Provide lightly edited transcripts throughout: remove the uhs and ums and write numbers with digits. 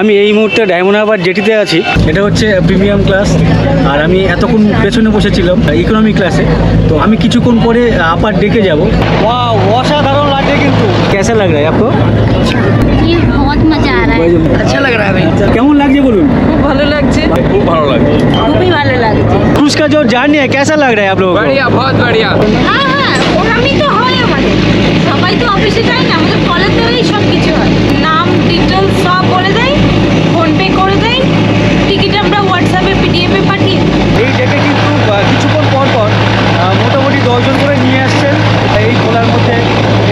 আমি এই মুহূর্তে ডায়মন্ড হারবার জেটিতে আছি। এটা হচ্ছে প্রিমিয়াম ক্লাস, আর আমি এতক্ষণ পেছনে বসেছিলাম ইকোনমি ক্লাসে। তো আমি কিছুক্ষণ পরে আপার ডেকে যাব। ওয়াও, অসাধারণ লাগছে কিন্তু। कैसा लग रहा है आपको? ये बहुत मजा आ रहा है। अच्छा लग रहा है भाई। কেমন লাগছে বলুন? खूब ভালো লাগছে। खूब ভালো লাগছে। খুবই ভালো লাগছে। क्रूज का जो जर्नी है कैसा लग रहा है आप लोगों को? बढ़िया, बहुत बढ़िया। হ্যাঁ হ্যাঁ, ওরকমই তো হয় আমাদের। সবাই তো অফিসে যায় না, আমাদের কলেজ থেকেই সব কিছু হয়। নাম ডিটেলস সব বলে দেয়, ফোনপে করে দেয়, টিকিট আমরা হোয়াটসঅ্যাপে পিডিএফে পাঠিয়ে দিই। এই ডেকে কিন্তু কিছুক্ষণ পর পর মোটামুটি 10 জন করে নিয়ে আসছেন এই খোলার মধ্যে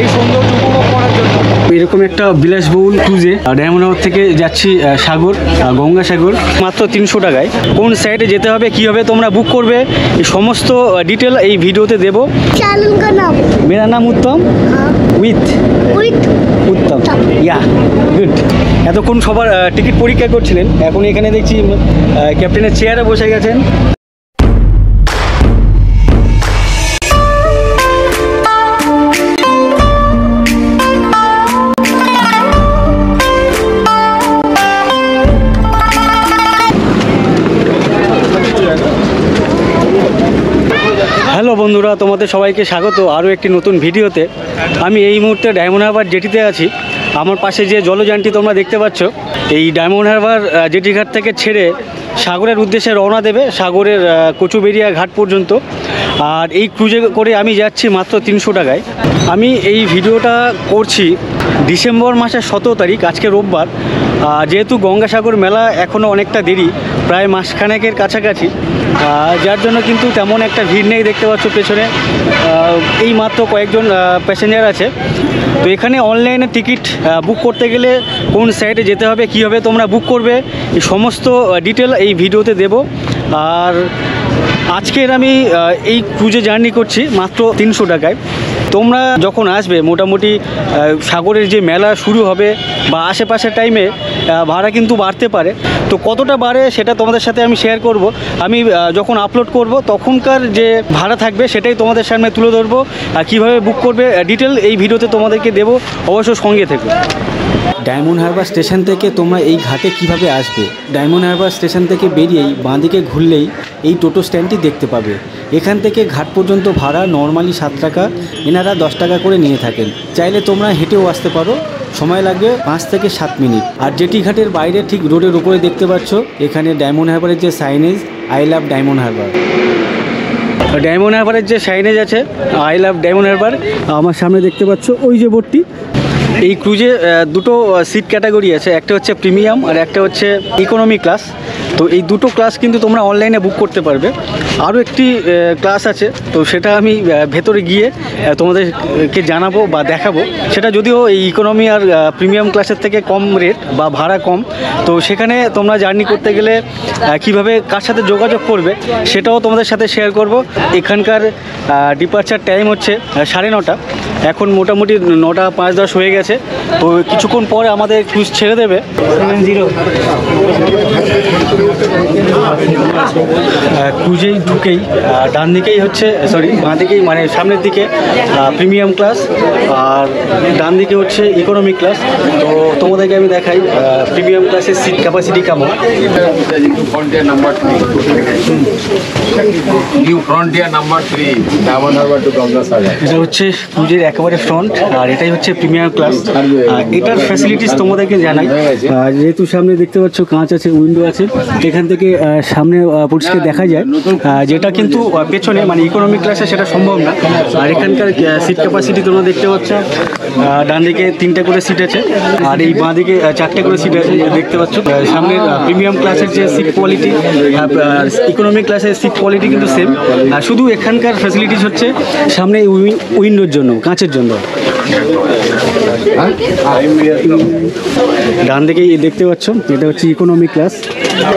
এই সৌন্দর্য উপভোগ করার জন্য। এরকম একটা বিলাসবহুল ক্রুজে ডায়মন্ড হারবার থেকে যাচ্ছি সাগর, গঙ্গাসাগর, মাত্র 300 টাকায়। কোন সাইডে যেতে হবে, কী হবে, তোমরা বুক করবে, এই সমস্ত ডিটেল এই ভিডিওতে দেবো। চ্যানেল का नाम मेरा नाम उत्तम, উইথ উত্তম, ইয়া গুড। এতক্ষণ সবার টিকিট পরীক্ষা করছিলেন, এখন এখানে দেখছি ক্যাপ্টেনের চেয়ারে বসে গেছেন। হ্যালো বন্ধুরা, তোমাদের সবাইকে স্বাগত আরও একটি নতুন ভিডিওতে। আমি এই মুহূর্তে ডায়মন্ড হারবার জেটিতে আছি। আমার পাশে যে জলযানটি তোমরা দেখতে পাচ্ছ, এই ডায়মন্ড হারবার জেটি ঘাট থেকে ছেড়ে সাগরের উদ্দেশ্যে রওনা দেবে, সাগরের কচুবেড়িয়া ঘাট পর্যন্ত। আর এই ক্রুজে করে আমি যাচ্ছি মাত্র 300 টাকায়। আমি এই ভিডিওটা করছি ডিসেম্বর মাসের 17 তারিখ, আজকে রোববার। যেহেতু গঙ্গাসাগর মেলা এখনও অনেকটা দেরি, প্রায় মাসখানেকের কাছাকাছি, যার জন্য কিন্তু তেমন একটা ভিড় নেই। দেখতে পাচ্ছ পেছনে এই মাত্র কয়েকজন প্যাসেঞ্জার আছে। তো এখানে অনলাইনে টিকিট বুক করতে গেলে কোন সাইটে যেতে হবে, কী হবে, তোমরা বুক করবে, এই সমস্ত ডিটেল এই ভিডিওতে দেব। আর আজকের আমি এই ক্রুজে জার্নি করছি মাত্র 300 টাকায়। তোমরা যখন আসবে মোটামুটি সাগরের যে মেলা শুরু হবে বা আশেপাশের টাইমে ভাড়া কিন্তু বাড়তে পারে। তো কতটা বাড়ে সেটা তোমাদের সাথে আমি শেয়ার করব। আমি যখন আপলোড করব তখনকার যে ভাড়া থাকবে সেটাই তোমাদের সামনে তুলে ধরবো। আর কীভাবে বুক করবে ডিটেল এই ভিডিওতে তোমাদেরকে দেবো, অবশ্য সঙ্গে থেকো। ডায়মন্ড হারবার স্টেশন থেকে তোমরা এই ঘাটে কিভাবে আসবে, ডায়মন্ড হারবার স্টেশন থেকে বেরিয়েই বাঁদিকে ঘুরলেই এই টোটো স্ট্যান্ডটি দেখতে পাবে। এখান থেকে ঘাট পর্যন্ত ভাড়া নর্মালি 7 টাকা, এনারা 10 টাকা করে নিয়ে থাকেন। চাইলে তোমরা হেঁটেও আসতে পারো, সময় লাগবে 5 থেকে 7 মিনিট। আর জেটি ঘাটের বাইরে ঠিক রোডের উপরে দেখতে পাচ্ছ এখানে ডায়মন্ড হারবারের যে signage, I love Diamond Harbour. Diamond হারবারের যে সাইনেজ আছে আই লাভ ডায়মন্ড হারবার, আমার সামনে দেখতে পাচ্ছ ওই যে বোর্ডটি। এই ক্রুজে দুটো সিট ক্যাটাগরি আছে, একটা হচ্ছে প্রিমিয়াম আর একটা হচ্ছে ইকোনমি ক্লাস। তো এই দুটো ক্লাস কিন্তু তোমরা অনলাইনে বুক করতে পারবে। আরও একটি ক্লাস আছে, তো সেটা আমি ভেতরে গিয়ে তোমাদেরকে জানাবো বা দেখাবো। সেটা যদিও এই ইকোনমি আর প্রিমিয়াম ক্লাসের থেকে কম রেট বা ভাড়া কম। তো সেখানে তোমরা জার্নি করতে গেলে কিভাবে কার সাথে যোগাযোগ করবে সেটাও তোমাদের সাথে শেয়ার করব। এখানকার ডিপার্চার টাইম হচ্ছে 9:30। এখন মোটামুটি 9টা 5-10 হয়ে গেছে। তো কিছুক্ষণ পরে আমাদের ক্রুজ ছেড়ে দেবে। 70 ক্রুজেই ঢুকেই ডান দিকেই হচ্ছে, সরি বাঁ দিকেই, মানে সামনের দিকে প্রিমিয়াম ক্লাস আর ডান দিকে হচ্ছে ইকোনমি ক্লাস। তো তোমাদেরকে আমি দেখাই প্রিমিয়াম ক্লাসের সিট ক্যাপাসিটি কেমন। New frontier number 3 Diamond Harbour to Gangasagar. এটা হচ্ছে ক্রুজের একেবারে ফ্রন্ট, আর এটাই হচ্ছে প্রিমিয়াম ক্লাস। এটার ফ্যাসিলিটিস তোমাদেরকে জানাই। যেহেতু সামনে দেখতে পাচ্ছ কাঁচ আছে, উইন্ডো আছে, এখান থেকে সামনে পরিষ্কার দেখা যায়, যেটা কিন্তু পেছনে মানে ইকোনমিক ক্লাসে সেটা সম্ভব না। আর এখানকার সিট ক্যাপাসিটি তোমরা দেখতে পাচ্ছ, ডান দিকে 3টে করে সিট আছে আর এই বাঁ দিকে 4টে করে সিট আছে দেখতে পাচ্ছ। সামনের প্রিমিয়াম ক্লাসের যে সিট কোয়ালিটি, ইকোনমিক ক্লাসের সিট কোয়ালিটি কিন্তু সেম। শুধু এখানকার ফ্যাসিলিটিস হচ্ছে সামনে উইন্ডোর জন্য, কাঁচের জন্য। ডান দিকে দেখতে পাচ্ছ এটা হচ্ছে ইকোনমি ক্লাস।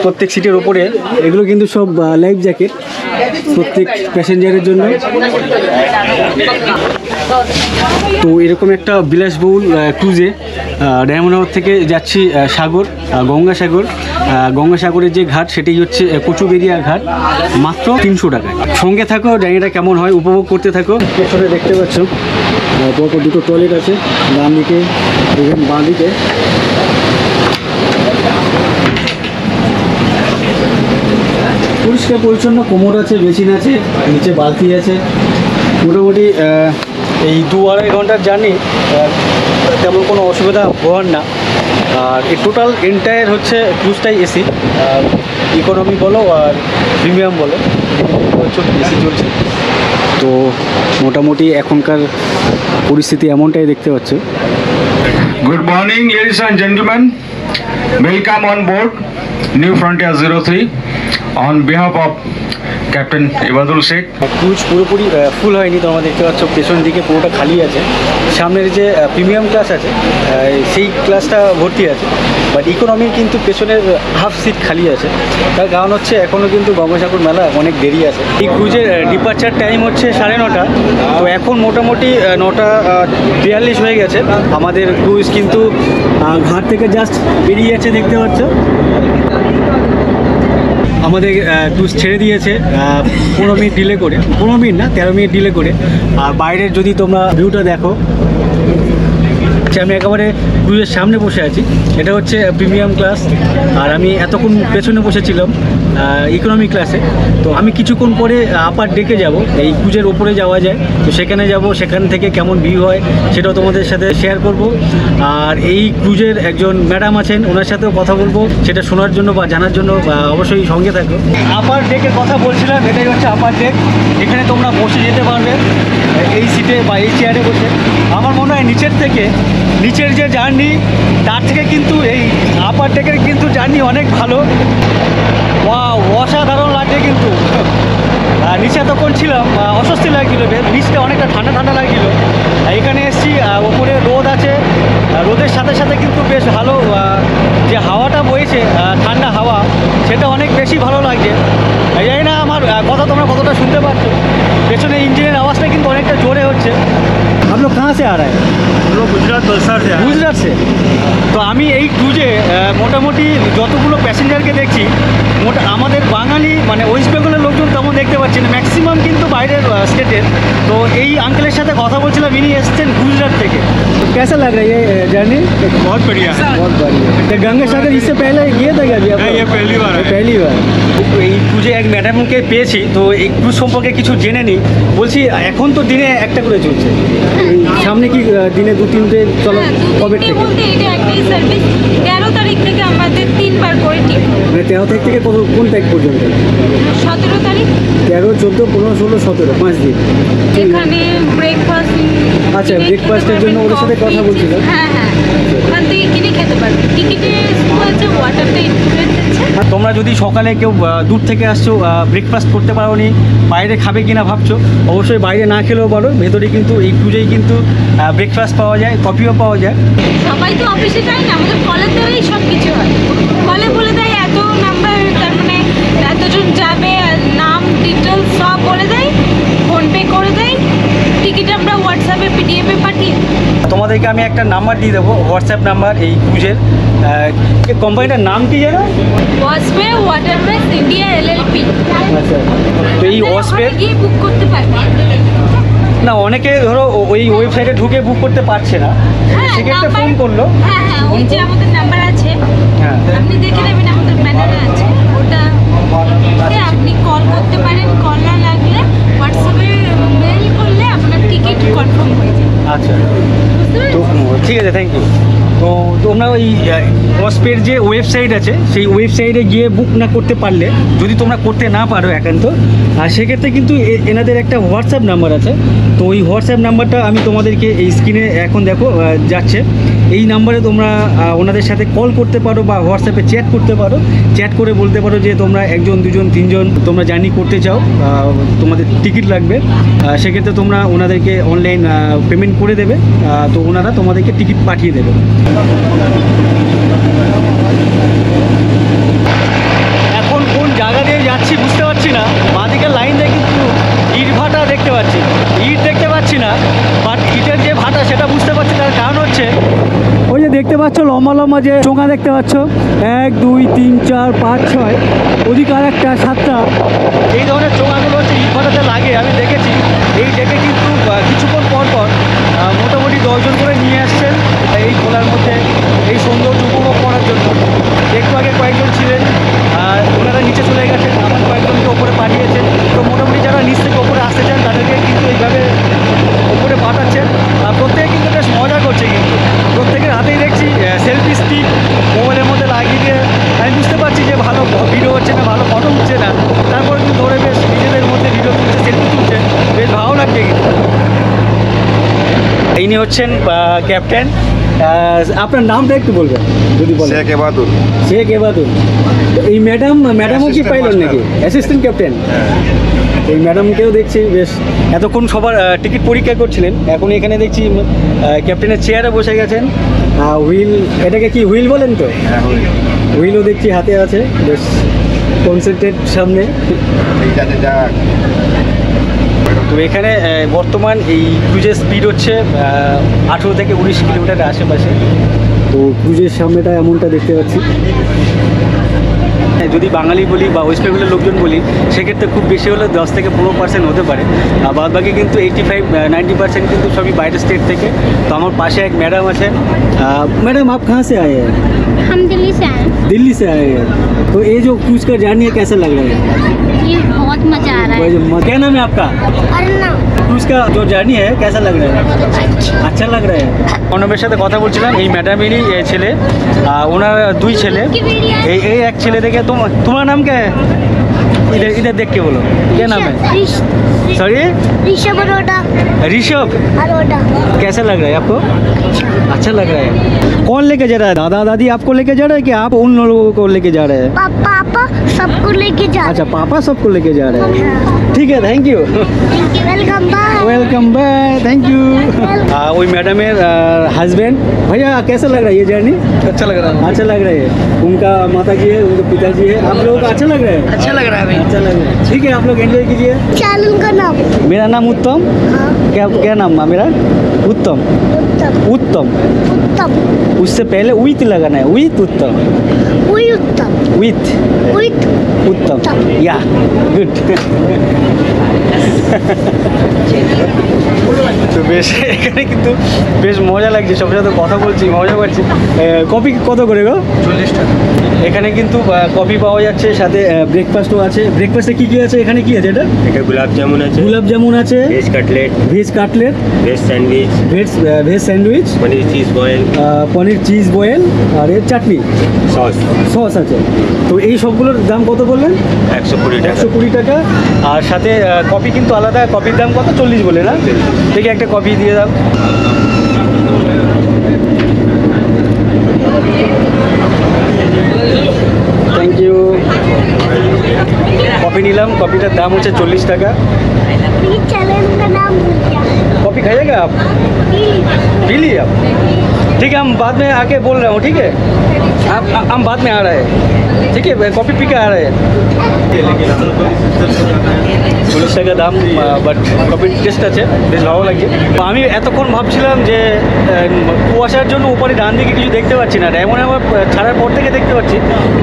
প্রত্যেক সিটের ওপরে এগুলো কিন্তু সব লাইফ জ্যাকেট প্রত্যেক প্যাসেঞ্জারের জন্য। তো এরকম একটা বিলাসবহুল ক্রুজে ডায়মন্ড হারবার থেকে যাচ্ছি সাগর, গঙ্গাসাগর। গঙ্গাসাগরের যে ঘাট সেটাই হচ্ছে কচুবেড়িয়া ঘাট, মাত্র 300 টাকায়। সঙ্গে থাকো, জার্নিটা কেমন হয় উপভোগ করতে থাকো। পেছনে দেখতে পাচ্ছ পরপর দুটো টয়লেট আছে, ডান দিকে এবং বাঁ দিকে। পরিষ্কার পরিচ্ছন্ন, কোমর আছে, বেসিন আছে, নিচে বালতি আছে। মোটামুটি এই 2-2.5 ঘন্টার জার্নি তেমন কোনো অসুবিধা হওয়ার না। আর এই টোটাল এন্টায়ার হচ্ছে ক্রুজটাই এসি, ইকোনমি বলো আর প্রিমিয়াম বলো, এসি চলছে। তো মোটামুটি এখনকার পরিস্থিতি এমনটাই দেখতে পাচ্ছ। Good morning, ladies and gentlemen. Welcome on board New Frontier 03 on behalf of Captain Ibadul Sheikh. Cruise পুরোপুরি ফুল হয়নি, তো আমরা দেখতে পাচ্ছ পেছন দিকে পুরোটা খালি আছে। সামনের যে প্রিমিয়াম ক্লাস আছে সেই ক্লাসটা ভর্তি আছে, বাট ইকোনমির কিন্তু পেছনের হাফ সিট খালি আছে। তার কারণ হচ্ছে এখনও কিন্তু গঙ্গাসাগর মেলা অনেক দেরি আছে। এই ক্রুজের ডিপার্চার টাইম হচ্ছে 9:30, তো এখন মোটামুটি 9:42 হয়ে গেছে। আমাদের ক্রুজ কিন্তু ঘাট থেকে জাস্ট বেরিয়ে যাচ্ছে, দেখতে পাচ্ছ। আমাদের ক্রুজ ছেড়ে দিয়েছে 15 মিনিট ডিলে করে, 15 মিনিট না 13 মিনিট ডিলে করে। আর বাইরের যদি তোমরা ভিউটা দেখো, আমি একেবারে ক্রুজের সামনে বসে আছি। এটা হচ্ছে প্রিমিয়াম ক্লাস, আর আমি এতক্ষণ পেছনে বসেছিলাম ইকোনমি ক্লাসে। তো আমি কিছুক্ষণ পরে আপার ডেকে যাব, এই ক্রুজের ওপরে যাওয়া যায়, তো সেখানে যাব। সেখান থেকে কেমন ভিউ হয় সেটাও তোমাদের সাথে শেয়ার করব। আর এই ক্রুজের একজন ম্যাডাম আছেন, ওনার সাথেও কথা বলবো, সেটা শোনার জন্য বা জানার জন্য অবশ্যই সঙ্গে থাকো। আপার ডেকের কথা বলছিলাম, এটাই হচ্ছে আপার ডেক। এখানে তোমরা বসে যেতে পারবে এই সিটে বা এই চেয়ারে বসে। আমার মনে হয় নিচের যে জার্নি তার থেকে কিন্তু এই আপার ডেকের কিন্তু জার্নি অনেক ভালো। ওয়াও, অসাধারণ লাগে কিন্তু। নিচে তখন ছিলাম অস্বস্তি লাগছিল, নিচটা অনেকটা ঠান্ডা ঠান্ডা লাগছিল। এখানে এসেছি, ওপরে রোদ আছে, রোদের সাথে সাথে কিন্তু বেশ ভালো যে হাওয়াটা বইছে, ঠান্ডা হাওয়া, সেটা অনেক বেশি ভালো লাগছে। জানি না আমার কথা তোমরা কতটা শুনতে পাচ্ছ, পেছনে ইঞ্জিনের আওয়াজটা কিন্তু অনেকটা জোরে হচ্ছে। हम लोग कहाँ से आ रहे हैं? हम लोग गुजरात वलसाड से आए हैं। গুজরাট से। তো আমি এই ক্রুজে মোটামুটি যতগুলো প্যাসেঞ্জারকে দেখছি, আমাদের বাঙালি মানে ওয়েস্ট বেঙ্গলের লোকজন তেমন দেখতে পাচ্ছি না, ম্যাক্সিমাম কিন্তু বাইরের স্টেটের। তো এই আঙ্কেলের সাথে কথা বলছিলাম, ইনি এসছেন গুজরাট থেকে। তো कैसा लग रहा है ये जर्नी? बहुत बढ़िया है। बहुत बढ़िया। तो गंगा सागर इससे पहले ये था क्या अभी? नहीं, ये पहली बार है। पहली बार। এই ক্রুজে এক ম্যাডামকে পেয়েছি, তো এই ক্রুজ সম্পর্কে কিছু জেনে নিই। বলছি এখন তো দিনে একটা করে চলছে, সামনে কি দিনে 2-3টে চলো? কবে থেকে? বলতে এটা একটাই সার্ভিস। 13 তারিখ থেকে আমাদের 3 বার করে টিপ। মানে 13 তারিখ থেকে কোন তারিখ পর্যন্ত? 17 তারিখ 13, 14, 15, 16, 17, 5 দিন। এখানে ব্রেকফাস্ট। আচ্ছা, ব্রেকফাস্টের জন্য ওদের সাথে কথা বলছিলাম। হ্যাঁ, ওখান থেকে কিনে খেতে পারবে। টিকিটে আছে ওয়াটারটা ইনক্লুডেড আছে। আর তোমরা যদি সকালে কেউ দূর থেকে আসছো, ব্রেকফাস্ট করতে পারো নি, বাইরে খাবে কিনা ভাবছো, অবশ্যই বাইরে না খেলেও পারো। ভেতরে কিন্তু এই ক্রুজেই কিন্তু ব্রেকফাস্ট পাওয়া যায়, কফিও পাওয়া যায়। সবাই তো অফিসে যায় না, আমাদের কলের দ্বারাই সব কিছু হয়। কলে বলে দেয় এত নাম্বার, তার মানে এতজন যাবে, নাম ডিটেলস সব বলে দেয়, ফোনপে করে দেয়, টিকিট আমরা হোয়াটসঅ্যাপে পিডিএফে পাঠিয়ে দিই। তোমাদেরকে আমি একটা নাম্বার দিয়ে দেবো, হোয়াটসঅ্যাপ নাম্বার এই ক্রুজের। কোম্পানিটার নাম কি জানো? ওয়াসপে ওয়াটারওয়েজ ইন্ডিয়া এলএলপি। আচ্ছা, তো এই ওয়াসপের গিয়ে বুক করতে পারবে। না, অনেকে ধরো ওই ওয়েবসাইটে ঢুকে বুক করতে পারছে না, সেক্ষেত্রে নাম্বার- ফোন করলো। হ্যাঁ, ওই যে আমাদের নাম্বার আছে, হ্যাঁ, আপনি দেখে নেবেন, আমাদের ব্যানারে আছে, ওটা আপনি কল করতে পারেন। কল না লাগলে হোয়াটসঅ্যাপে মেল করলে আপনার টিকিট কনফার্ম হয়ে যায়। আচ্ছা, বুঝতে তো পেরেছেন? ঠিক আছে, থ্যাংক ইউ। তো তোমরা ওই ওয়াসপের যে ওয়েবসাইট আছে, সেই ওয়েবসাইটে গিয়ে বুক না করতে পারলে, যদি তোমরা করতে না পারো একান্ত, আর সেক্ষেত্রে কিন্তু এনাদের একটা হোয়াটসঅ্যাপ নাম্বার আছে। তো ওই হোয়াটসঅ্যাপ নাম্বারটা আমি তোমাদেরকে এই স্ক্রিনে এখন দেখো যাচ্ছে। এই নাম্বারে তোমরা ওনাদের সাথে কল করতে পারো বা হোয়াটসঅ্যাপে চ্যাট করতে পারো। চ্যাট করে বলতে পারো যে তোমরা 1, 2, 3 তোমরা জার্নি করতে চাও, তোমাদের টিকিট লাগবে। সেক্ষেত্রে তোমরা ওনাদেরকে অনলাইন পেমেন্ট করে দেবে, তো ওনারা তোমাদেরকে টিকিট পাঠিয়ে দেবে। এখন কোন জায়গা দিয়ে যাচ্ছি বুঝতে পারছি না। বাঁদিকের লাইন দিয়ে কিন্তু ইট ভাটা দেখতে পাচ্ছি, ইট দেখতে পাচ্ছি না, বাট ইটের যে ভাটা সেটা বুঝতে পারছি। তার কারণ হচ্ছে ওই যে দেখতে পাচ্ছ লম্বা লম্বা যে চোঙা দেখতে পাচ্ছ, 1, 2, 3, 4, 5, 6, ওদিকে আর একটা 7টা। এই ধরনের চোঙাগুলো হচ্ছে ইট ভাটাতে লাগে, আমি দেখেছি। এই ডেকে কিন্তু কিছুক্ষণ পর পর মোটামুটি 10 জন করে নিয়ে আসছেন এই খোলার মধ্যে এই সৌন্দর্য উপভোগ করার জন্য। একটু আগে কয়েকজন ছিলেন, আর ওনারা নিচে চলে গেছেন, আমার কয়েকজনকে ওপরে থেকে ওপরে আসতে চান তাদেরকে কিন্তু এইভাবে ওপরে পাঠাচ্ছেন। আর প্রত্যেকে কিন্তু বেশ মজা করছে, কিন্তু প্রত্যেকের হাতেই দেখছি সেলফি স্টিক মোবাইলের মধ্যে লাগিয়ে দিয়ে। আমি বুঝতে পারছি যে ভালো ভিডিও হচ্ছে না, ভালো ফটো উঠছে না, তারপরে কিন্তু ধরে বেশ নিজেদের মধ্যে ভিডিও তুলছে, সেলফি তুলছে, বেশ ভালো লাগছে কিন্তু। ইনি হচ্ছেন ক্যাপ্টেন। আপনার নামটা একটু বলবেন যদি বলেন। শেখ এবাদুল। শেখ এবাদুল। এই ম্যাডামও কি পাইলট নাকি? Assistant captain. এই ম্যাডামকেও দেখছি বেশ এতক্ষণ সবার টিকিট পরীক্ষা করছিলেন, এখন এখানে দেখছি ক্যাপ্টেনের চেয়ারে বসে গেছেন। হুইল, এটাকে কি হুইল বলেন তো? হুইলও দেখছি হাতে আছে, বেশ কনসেন্ট্রেট সামনে। তো এখানে বর্তমান এই ক্রুজের স্পিড হচ্ছে 18 থেকে 19 কিলোমিটারের আশেপাশে। তো ক্রুজের সামনেটা এমনটা দেখতে পাচ্ছি। যদি বাঙালি বলি বা ওয়েস্ট বেঙ্গলের লোকজন বলি, সেক্ষেত্রে খুব বেশি হলে 10 থেকে 15% হতে পারে, আর বাদ বাকি কিন্তু 85-90% কিন্তু সবই বাইরের স্টেট থেকে। তো আমার পাশে এক ম্যাডাম আছেন। मैडम आप कहाँ से आए हैं? हम दिल्ली से आए हैं। दिल्ली से आए हैं। तो ये जो क्रूज का जर्नी है कैसा लग रहा है? ये बहुत मजा आ रहा है। क्या नाम है आपका? अर्नव। क्रूज का जो जर्नी है कैसा लग रहा है? अच्छा लग रहा है। অনবের সাথে কথা বলছিলাম, এই ম্যাডামেরই ছেলে, ওনার দুই ছেলে। এই এক ছেলে দেখে তোমার नाम क्या है? इधर इधर देख के बोलो, क्या नाम है? सॉरी, ऋषभ अरोड़ा। ऋषभ। अरोड़ा। कैसा लग रहा है आपको? अच्छा लग रहा है। कौन लेके जा रहा है? दादा दादी आपको लेके जा रहा है कि आप उन लोगों को लेके जा रहे हैं? पापा सबको लेके जा रहे अच्छा, पापा सबको लेके जा रहे हैं। ठीक है, थैंक यू। हैं। Welcome bye. Welcome bye, thank you. वही मैडमेर हस्बैंड। भैया कैसा लग रहा है ये जर्नी? अच्छा लग रहा अच्छा लग रहा है। उनका माता जी है, उनके पिताजी है, आप लोगों को अच्छा लग रहा है? अच्छा लग रहा है अच्छा लग रहा है। ठीक है, आप लोग एंजॉय कीजिए। चैनल का नाम। मेरा नाम उत्तम। हाँ। क्या क्या नाम है मेरा? उत्तम। उत्तम। उत्तम। उत्तम। उससे पहले विथ लगाना है, विथ उत्तम। उई उत्तम। विथ उई उत्तम। या गुड। তো বেশ এখানে কিন্তু বেশ মজা লাগছে, সবার সাথে কথা বলছি, মজা করছি। কফি কত করে গো? 40 টাকা। এখানে কিন্তু কফি পাওয়া যাচ্ছে, সাথে ব্রেকফাস্টও আছে। ব্রেকফাস্টে কি কি আছে? এখানে কি আছে এটা? এটা গোলাপ জামুন আছে, গোলাপ জামুন আছে, veg cutlet, veg cutlet, veg sandwich, veg sandwich, paneer cheese boil, paneer cheese boil, আর এর চাটনি, সস সস আছে। তো এই সবগুলোর দাম কত বললেন? 120 টাকা। 120 টাকা। আর সাথে কফি কিন্তু আলাদা। কফির দাম কত? 40 বলে না? দেখি একটা কফি দিয়ে দাও। Thank you. কফি নিলাম, কফিটার দাম হচ্ছে 40 টাকা। ये चैनल का नाम भूल गया। कॉफ़ी खाइएगा आप? पी ली आप? ठीक है, हम बाद में आके बोल रहे हो, ठीक है? हम बाद में आ रहे हैं, ठीक है? कॉफ़ी पी के आ रहे हैं। 40 টাকা দাম, বাট কফির টেস্ট আছে, বেশ ভালো লাগছে। আমি এতক্ষণ ভাবছিলাম যে কুয়াশার জন্য উপরে ডান দিকে কিছু দেখতে পাচ্ছি না, এমন আমার ছাড়ার পর থেকে দেখতে পাচ্ছি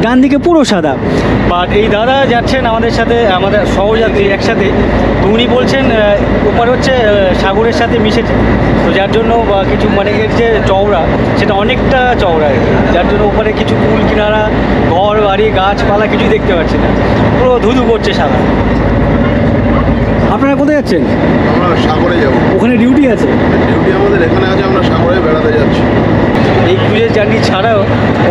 ডান দিকে পুরো সাদা। বাট এই দাদা যাচ্ছেন আমাদের সাথে, আমাদের সহযাত্রী একসাথে। তো উনি বলছেন ওপারে হচ্ছে সাগরের সাথে মিশেছে, তো যার জন্য কিছু মানে এর যে চওড়া সেটা অনেকটা চওড়া, যার জন্য ওপারে কিছু কুল কিনারা, ঘর বাড়ি, গাছপালা কিছুই দেখতে পাচ্ছি না, পুরো ধুধু করছে সাদা। আপনারা কোথায় যাচ্ছেন? আমরা সাগরে যাবো। ওখানে ডিউটি আছে? ডিউটি আমাদের এখানে আছে, আমরা সাগরে বেড়াতে যাচ্ছি। এই ক্রুজের জার্নি ছাড়াও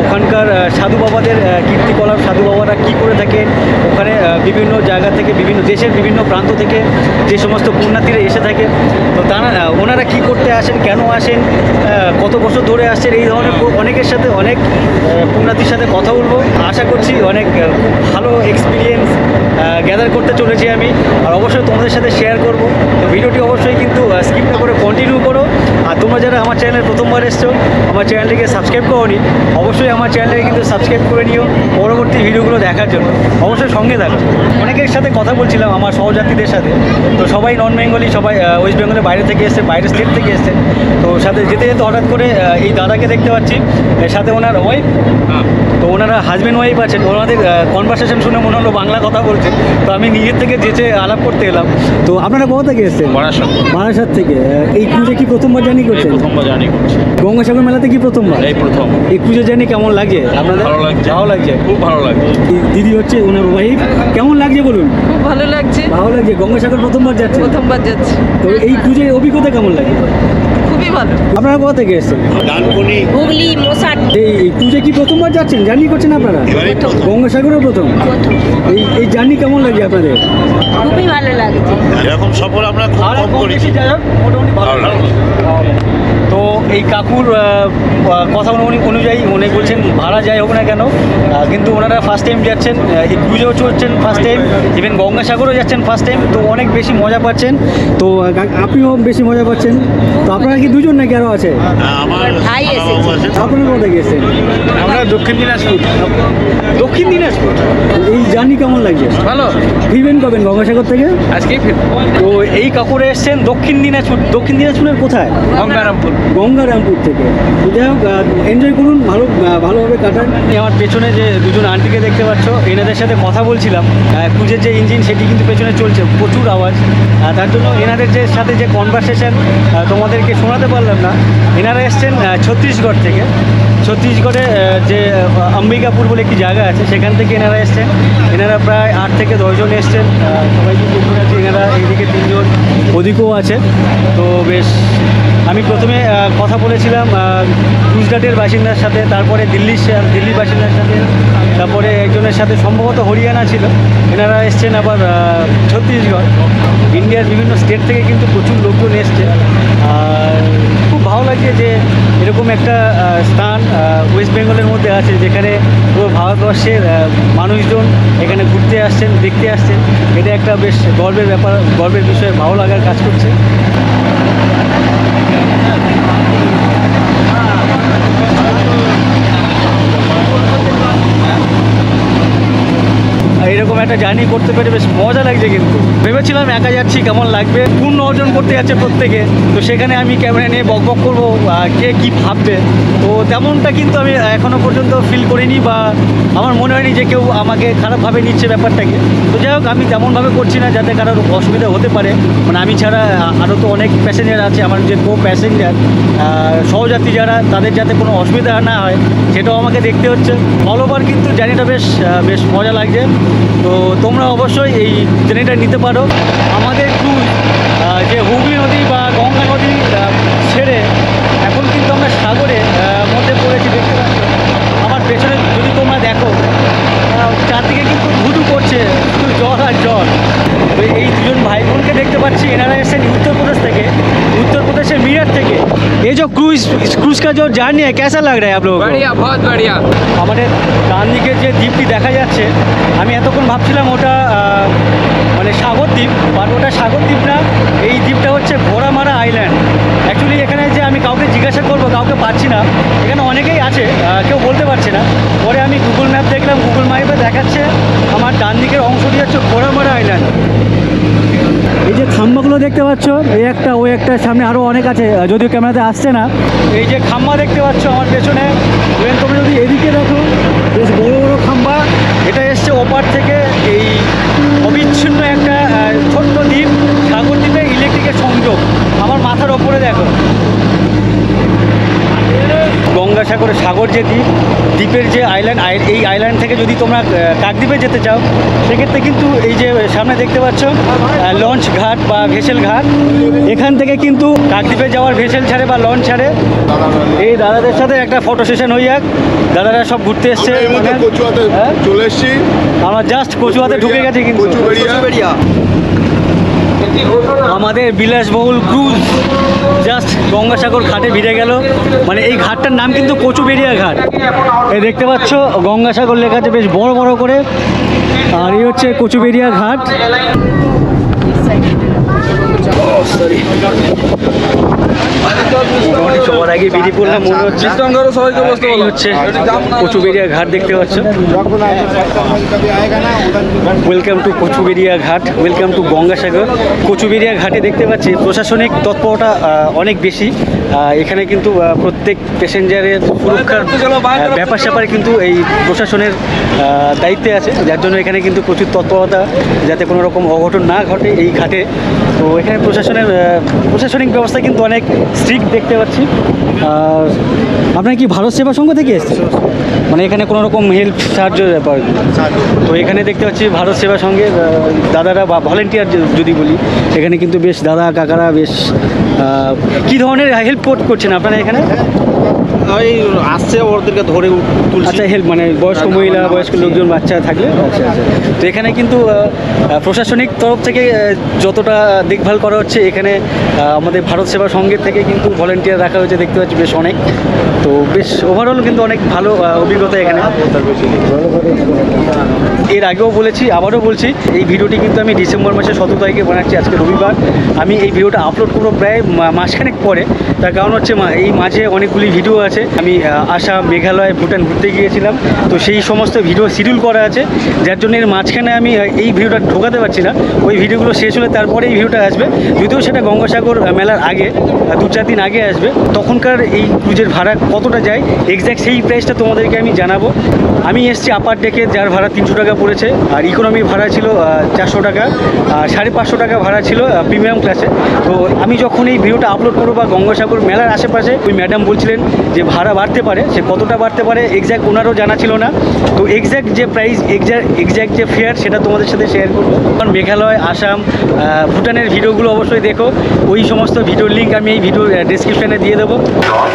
ওখানকার সাধু বাবাদের কীর্তিকলাপ, সাধু বাবারা কী করে থাকেন, ওখানে বিভিন্ন জায়গা থেকে, বিভিন্ন দেশের বিভিন্ন প্রান্ত থেকে যে সমস্ত পুণ্যার্থীরা এসে থাকে, তো তারা ওনারা কী করতে আসেন, কেন আসেন, কত বছর ধরে আসছেন, এই ধরনের অনেকের সাথে, অনেক পুণ্যার্থীর সাথে কথা বলবো। আশা করছি অনেক ভালো এক্সপিরিয়েন্স গ্যাদার করতে চলেছি আমি, আর অবশ্যই তোমাদের সাথে শেয়ার করব। তো ভিডিওটি অবশ্যই কিন্তু স্কিপ না করে কন্টিনিউ করো। আর তোমরা যারা আমার চ্যানেলে প্রথমবার এসছো, আমার চ্যানেলটিকে সাবস্ক্রাইব করোনি, অবশ্যই আমার চ্যানেলটিকে কিন্তু সাবস্ক্রাইব করে নিও পরবর্তী ভিডিওগুলো দেখার জন্য। অবশ্যই সঙ্গে থাকো। অনেকের সাথে কথা বলছিলাম, আমার সহযাত্রীদের সাথে, তো সবাই নন বেঙ্গলি, সবাই ওয়েস্ট বেঙ্গলের বাইরে থেকে এসছে, বাইরের স্টেট থেকে এসছে। তো সাথে যেতে যেতে হঠাৎ করে এই দাদাকে দেখতে পাচ্ছি, সাথে ওনার ওয়াইফ। তো ওনারা হাজব্যান্ড ওয়াইফ আছেন, ওনাদের কনভারসেশন শুনে মনে হলো বাংলা কথা বলছে, তো আমি নিজের থেকে যেচে আলাপ করতে এলাম। তো আপনারা কোথা থেকে এসেছেন? বারাসাত থেকে। এই ক্রুজে কি প্রথমবার জার্নি করছেন? প্রথমবার জার্নি করছি, গঙ্গাসাগর মেলাতে কি প্রথমবার? এই প্রথম। এই ক্রুজে জার্নি কেমন লাগছে আপনাদের? ভালো লাগছে। ভালো লাগছে, খুব ভালো লাগছে। দিদি হচ্ছে ওনার ওয়াইফ, কেমন লাগছে বলুন? খুব ভালো লাগছে, ভালো লাগছে। গঙ্গাসাগর প্রথমবার যাচ্ছে, প্রথমবার যাচ্ছি, তো এই ক্রুজের অভিজ্ঞতা কেমন লাগে? খুবই ভালো। আপনারা কোথা থেকে এসেছেন? ডানকুনি হুগলি মশাট। এই ক্রুজে কি প্রথমবার যাচ্ছেন, জার্নি করছেন আপনারা? গঙ্গাসাগরও প্রথম। এই জার্নি কেমন লাগছে আপনাদের? খুবই ভালো লাগছে। এরকম সফর আমরা খুব কম করেছি। মোটামুটি ভালো ভালো লাগছে। তো এই কাকুর কথা অনুযায়ী উনি বলছেন ভাড়া যাই হোক না কেন, কিন্তু ওনারা ফার্স্ট টাইম যাচ্ছেন, এই ক্রুজেও চড়ছেন ফার্স্ট টাইম, ইভেন গঙ্গাসাগরও যাচ্ছেন ফার্স্ট টাইম, তো অনেক বেশি মজা পাচ্ছেন। তো আপনিও বেশি মজা পাচ্ছেন। তো আপনারা কি দুজন নাকি আরও আছে? আমার ভাই এসেছে। আপনারা কোথায় গেছেন? আমরা দক্ষিণ দিনাজপুর। দক্ষিণ দিনাজপুর। এই জার্নি কেমন লাগছে? ভালো, ফিরবেন কবেন গঙ্গাসাগর থেকে? আজকেই ফিরব। তো এই কাকুরে এসছেন দক্ষিণ দিনাজপুর। দক্ষিণ দিনাজপুরের কোথায়? গঙ্গারামপুর। গঙ্গারামপুর থেকে। তো যাই হোক, এনজয় করুন, ভালোভাবে কাটান। আমার পেছনে যে দুজন আন্টিকে দেখতে পাচ্ছ, এনাদের সাথে কথা বলছিলাম। ক্রুজের যে ইঞ্জিন সেটি কিন্তু পেছনে চলছে, প্রচুর আওয়াজ। তার জন্য এনাদের সাথে যে কনভারসেশন তোমাদেরকে শোনাতে পারলাম না। এনারা এসছেন ছত্তিশগড় থেকে। ছত্তিশগড়ে যে অম্বিকাপুর বলে একটি জায়গা আছে, সেখান থেকে এনারা এসছেন। এনারা প্রায় 8 থেকে 10 জন এসছেন। সবাই কিন্তু উপরে আছে, এনারা এইদিকে 3 জন, ওদিকেও আছে। তো বেশ, আমি প্রথমে কথা বলেছিলাম গুজরাটের বাসিন্দার সাথে, তারপরে দিল্লির বাসিন্দার সাথে, তারপরে একজনের সাথে সম্ভবত হরিয়ানা ছিল। এনারা এসছেন আবার ছত্তিশগড়। ইন্ডিয়ার বিভিন্ন স্টেট থেকে কিন্তু প্রচুর লোকজন এসছে। আর খুব ভালো লাগছে যে এরকম একটা স্থান ওয়েস্ট বেঙ্গলের মধ্যে আছে, যেখানে পুরো ভারতবর্ষের মানুষজন এখানে ঘুরতে আসছেন, দেখতে আসছেন। এটা একটা বেশ গর্বের ব্যাপার, গর্বের বিষয়, ভালো লাগার কাজ করছে। এরকম একটা জার্নি করতে পেরে বেশ মজা লাগছে। কিন্তু ভেবেছিলাম একা যাচ্ছি কেমন লাগবে, পূর্ণ অর্জন করতে যাচ্ছে প্রত্যেকে, তো সেখানে আমি ক্যামেরা নিয়ে বকবক করবো, কে কী ভাববে। তো তেমনটা কিন্তু আমি এখনও পর্যন্ত ফিল করিনি, বা আমার মনে হয়নি যে কেউ আমাকে খারাপভাবে নিচ্ছে ব্যাপারটাকে। তো যাই হোক, আমি তেমনভাবে করছি না যাতে কারোর অসুবিধা হতে পারে। মানে আমি ছাড়া আরও তো অনেক প্যাসেঞ্জার আছে, আমার যে প্যাসেঞ্জার সহযাত্রী যারা, তাদের যাতে কোনো অসুবিধা না হয় সেটাও আমাকে দেখতে হচ্ছে। অল ওভার কিন্তু জার্নিটা বেশ মজা লাগছে। তো তোমরা অবশ্যই এই জার্নিটা নিতে পারো। আমাদের ক্রুজ যে হুগলি নদী বা গঙ্গা নদী ছেড়ে এখন কিন্তু আমরা সাগরে মধ্যে পড়েছি, দেখতে পাচ্ছ। আমার পেছনে যদি তোমরা দেখো, চারদিকে কিন্তু ধুধু করছে, শুধু জল আর জল। তো এই দুজন ভাই বোনকে দেখতে পাচ্ছি, এনারা এসেছেন उत्तर प्रदेश से मीरठ থেকে। ये जो क्रूज का जो जर्नी है, कैसा लग रहा है आप लोगों को? बढ़िया, बहुत बढ़िया। আমাদের ডান দিকে যে দ্বীপটি দেখা যাচ্ছে, আমি এতক্ষণ ভাবছিলাম ওটা মানে সাগর দ্বীপ, বাট ওটা সাগর দ্বীপ না। এই দ্বীপটা হচ্ছে ঘোড়ামারা আইল্যান্ড। অ্যাকচুয়ালি এখানে যে আমি কাউকে জিজ্ঞাসা করবো, কাউকে পাচ্ছি না। এখানে অনেকেই আছে, কেউ বলতে পারছে না। পরে আমি গুগল ম্যাপ দেখলাম, গুগল ম্যাপে দেখাচ্ছে আমার ডান দিকের অংশটি হচ্ছে ঘোড়ামারা আইল্যান্ড। এই যে খাম্বাগুলো দেখতে পাচ্ছ, এই একটা, ওই একটা, সামনে আরও অনেক আছে, যদিও ক্যামেরাতে আসছে না। এই যে খাম্বা দেখতে পাচ্ছ আমার পেছনে, তোমরা যদি এদিকে দেখো, বেশ বড় বড় খাম্বা। এটা এসছে ওপার থেকে। এই অবিচ্ছিন্ন একটা ছোট্ট দ্বীপ, সাগর দ্বীপে ইলেকট্রিকের সংযোগ আমার মাথার ওপরে দেখো। গঙ্গাসাগরে সাগর যে দ্বীপের যে আইল্যান্ড, এই আইল্যান্ড থেকে যদি তোমরা কাকদ্বীপে যেতে চাও, সেক্ষেত্রে কিন্তু এই যে সামনে দেখতে পাচ্ছ লঞ্চ ঘাট বা ভেসেল ঘাট, এখান থেকে কিন্তু কাকদ্বীপে যাওয়ার ভেসেল ছাড়ে বা লঞ্চ ছাড়ে। এই দাদাদের সাথে একটা ফটো সেশন হয়ে যাক। দাদারা সব ঘুরতে এসছে, চলে এসছি আমরা জাস্ট কচুয়াতে ঢুকে গেছি। কিন্তু আমাদের বিলাসবহুল ক্রুজ জাস্ট গঙ্গাসাগর ঘাটে ভিড়ে গেল। মানে এই ঘাটটার নাম কিন্তু কচুবেড়িয়া ঘাট। এই দেখতে পাচ্ছ গঙ্গাসাগর লেখা আছে বেশ বড় বড় করে, আর এই হচ্ছে কচুবেড়িয়া ঘাট। মোটামুটি সবার আগে বেরিয়ে পড়লাম, মনে হচ্ছে এই হচ্ছে কচুবেড়িয়া ঘাট, দেখতে পাচ্ছ। ওয়েলকাম টু কচুবেড়িয়া ঘাট, ওয়েলকাম টু গঙ্গাসাগর। কচুবেড়িয়া ঘাটে দেখতে পাচ্ছি প্রশাসনিক তৎপরতা অনেক বেশি। এখানে কিন্তু প্রত্যেক প্যাসেঞ্জারের সুরক্ষার ব্যাপার স্যাপারে কিন্তু এই প্রশাসনের দায়িত্বে আছে, যার জন্য এখানে কিন্তু প্রচুর তৎপরতা যাতে কোনো রকম অঘটন না ঘটে এই ঘাটে। তো এখানে প্রশাসনিক ব্যবস্থা কিন্তু অনেক স্ট্রিক্ট দেখতে পাচ্ছি। আর আপনার কি ভারত সেবা সংঘ থেকে এসেছেন? মানে এখানে কোনো রকম হেল্প সাহায্যের ব্যাপার? তো এখানে দেখতে পাচ্ছি ভারত সেবা সংঘের দাদারা বা ভলেন্টিয়ার যদি বলি, এখানে কিন্তু বেশ দাদা কাকারা বেশ কী ধরনের হেল্প করছেন আপনারা এখানে? ওই আসছে ওদেরকে ধরে তুলছে। আচ্ছা, হেল্প মানে বয়স্ক মহিলা, বয়স্ক লোকজন, বাচ্চা থাকলে। আচ্ছা আচ্ছা। তো এখানে কিন্তু প্রশাসনিক তরফ থেকে যতটা দেখভাল করা হচ্ছে, এখানে আমাদের ভারত সেবা সংঘের থেকে কিন্তু ভলেন্টিয়ার রাখা হয়েছে, দেখতে পাচ্ছি বেশ অনেক। তো বেশ ওভারঅল কিন্তু অনেক ভালো অভিজ্ঞতা এখানে। এর আগেও বলেছি, আবারও বলছি, এই ভিডিওটি কিন্তু আমি ডিসেম্বর মাসের 17 তারিখে বানাচ্ছি, আজকে রবিবার। আমি এই ভিডিওটা আপলোড করবো প্রায় মাসখানেক পরে। তার কারণ হচ্ছে এই মাঝে অনেকগুলি ভিডিও আছে। আমি আসাম, মেঘালয়, ভুটান ঘুরতে গিয়েছিলাম, তো সেই সমস্ত ভিডিও শিডিউল করা আছে, যার জন্য এর মাঝখানে আমি এই ভিডিওটা ঢোকাতে পারছি না। ওই ভিডিওগুলো শেষ হলে তারপরে এই ভিডিওটা আসবে, যদিও সেটা গঙ্গাসাগর মেলার আগে 2-4 দিন আগে আসবে। তখনকার এই ক্রুজের ভাড়া কতটা যায় এক্স্যাক্ট সেই প্রাইসটা তোমাদেরকে আমি জানাবো। আমি এসেছি আপার ডেকে, যার ভাড়া 300 টাকা পড়েছে, আর ইকোনমি ভাড়া ছিল 400 টাকা, আর 550 টাকা ভাড়া ছিল প্রিমিয়াম ক্লাসে। তো আমি যখন এই ভিডিওটা আপলোড করবো বা গঙ্গাসাগর মেলার আশেপাশে, ওই ম্যাডাম বলছিলেন যে ভাড়া বাড়তে পারে, সে কতটা বাড়তে পারে এক্স্যাক্ট ওনারও জানা ছিল না। তো এক্স্যাক্ট যে প্রাইস, এক্স্যাক্ট যে ফেয়ার, সেটা তোমাদের সাথে শেয়ার করবো। কারণ মেঘালয়, আসাম, ভুটানের ভিডিওগুলো অবশ্যই দেখো, ওই সমস্ত ভিডিওর লিঙ্ক আমি এই ভিডিও ডেসক্রিপশানে দিয়ে দেবো।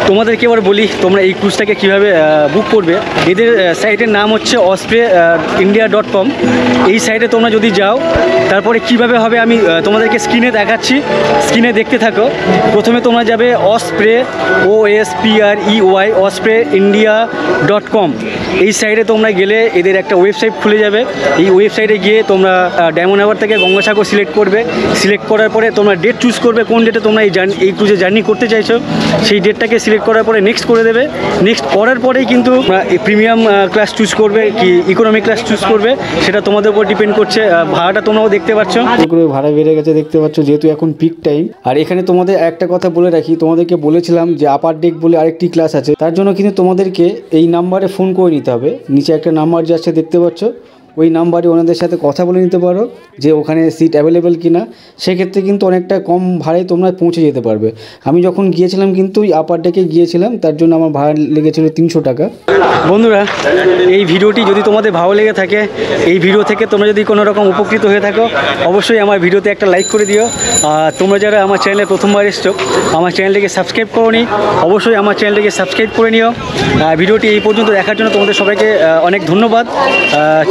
তোমাদেরকে এবার বলি তোমরা এই ক্রুজটাকে কীভাবে বুক করবে। এদের সাইটের নাম হচ্ছে ospreyindia.com। এই সাইটে তোমরা যদি যাও, তারপরে কিভাবে হবে আমি তোমাদেরকে স্ক্রিনে দেখাচ্ছি, স্ক্রিনে দেখতে থাকো। প্রথমে তোমরা যাবে osprey, ospreyindia.com। এই সাইটে তোমরা গেলে এদের একটা ওয়েবসাইট খুলে যাবে। এই ওয়েবসাইটে গিয়ে তোমরা ডায়মন্ড হারবার থেকে গঙ্গাসাগর সিলেক্ট করবে। সিলেক্ট করার পরে তোমরা ডেট চুজ করবে, কোন ডেটে তোমরা এই ক্রুজে জার্নি করতে চাইছো, সেই ডেটটাকে সিলেক্ট করার পরে নেক্সট করে দেবে। নেক্সট করার পরেই কিন্তু এই প্রিমিয়াম ক্লাস চুজ করবে কি ইকোনমি ক্লাস চুজ করবে, সেটা তোমাদের উপর ডিপেন্ড করছে। ভাড়াটা তোমরাও দেখতে পাচ্ছ, ভাড়া বেড়ে গেছে দেখতে পাচ্ছ, যেহেতু এখন পিক টাইম। আর এখানে তোমাদের একটা কথা বলে রাখি, তোমাদেরকে বলেছিলাম যে আপার ডেক বলে আরেকটি ক্লাস আছে, তার জন্য কিন্তু তোমাদেরকে এই নাম্বারে ফোন করে নিতে হবে। নিচে একটা নাম্বার যাচ্ছে দেখতে পাচ্ছ, ওই নাম্বারে ওনাদের সাথে কথা বলে নিতে পারো যে ওখানে সিট অ্যাভেলেবেল কিনা। সেক্ষেত্রে কিন্তু অনেকটা কম ভাড়ায় তোমরা পৌঁছে যেতে পারবে। আমি যখন গিয়েছিলাম কিন্তু ওই আপার ডেকে গিয়েছিলাম, তার জন্য আমার ভাড়া লেগেছিল 300 টাকা। বন্ধুরা, এই ভিডিওটি যদি তোমাদের ভালো লেগে থাকে, এই ভিডিও থেকে তোমরা যদি কোনো রকম উপকৃত হয়ে থাকো, অবশ্যই আমার ভিডিওতে একটা লাইক করে দিও। আর তোমরা যারা আমার চ্যানেলে প্রথমবার এসছো, আমার চ্যানেলটিকে সাবস্ক্রাইব করোনি, অবশ্যই আমার চ্যানেলটিকে সাবস্ক্রাইব করে নিও। ভিডিওটি এই পর্যন্ত দেখার জন্য তোমাদের সবাইকে অনেক ধন্যবাদ।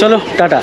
চলো টাটা।